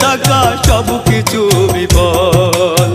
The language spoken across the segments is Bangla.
থাকা সব কিছু বিফল।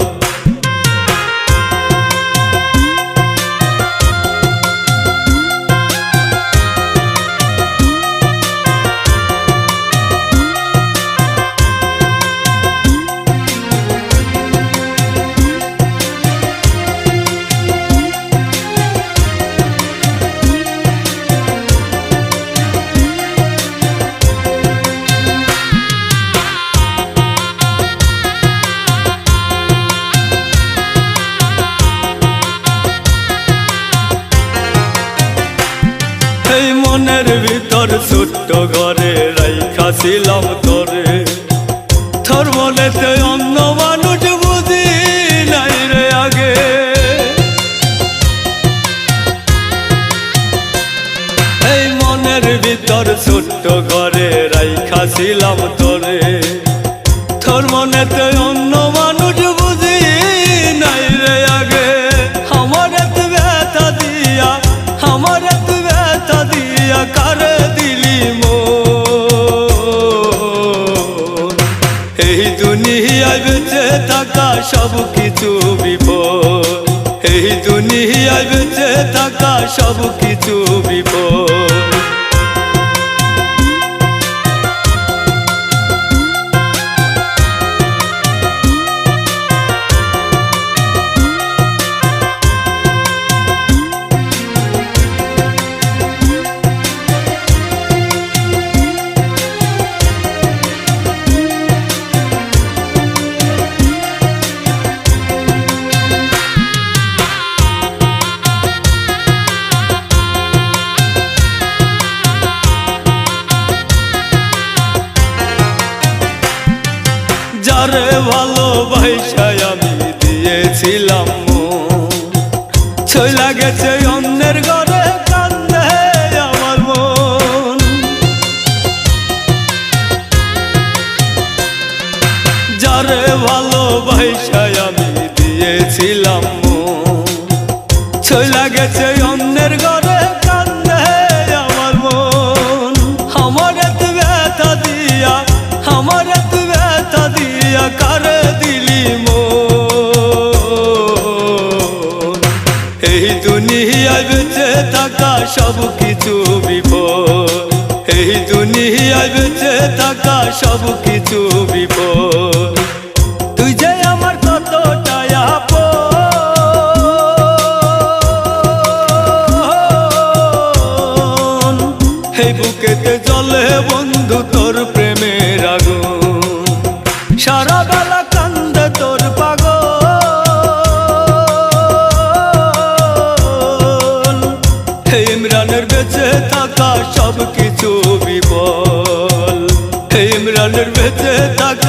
এই মনের ভিতর ছোট্ট ঘরে রাইখাছিলাম তোরে, তোর মনেতে অন্য মানুষ বুঝি নাই রে আগে। এই মনের ভিতর ছোট্ট ঘরে রাইখাছিলাম তোরে, তোর মনেতে অন্য মানুষ বুঝি নাই রে আগে। আমার এত ব্যথা দিয়া, আমার এত ব্যথা দিয়া কারে দিলি মন। এই দুনিয়ায় বেঁচে থাকা সব কিছু বিপদ, এই দুনিয়ায় বেঁচে থাকা সব কিছু বিপদ। যারে ভালোবাসায় আমি দিয়েছিলাম মন, চইলা গেছে অন্যের ঘরে কান্দে আমার মন। যারে ভালোবাসায় আমি দিয়েছিলাম মন, চইলা গেছে অন্যের ঘরে কান্দে আমার মন। আমার এত ব্যথা দিয়া, আমার এত ব্যথা দিয়া কারে দিলি মন। এই দুনিয়ায় বেঁচে থাকা সব কিছু বিপদ, এই দুনিয়ায় বেঁচে থাকা সব কিছু বিপদ। তুই যে আমার কতটা আপন, এই বুকেতে জ্বলে বন্ধু তোর প্রেমের আগুন। সারা বেলা কান্দে তোর পাগল, ইমরানের বেঁচে থাকা সব কিছু বিফল। ইমরানের বেঁচে থাকা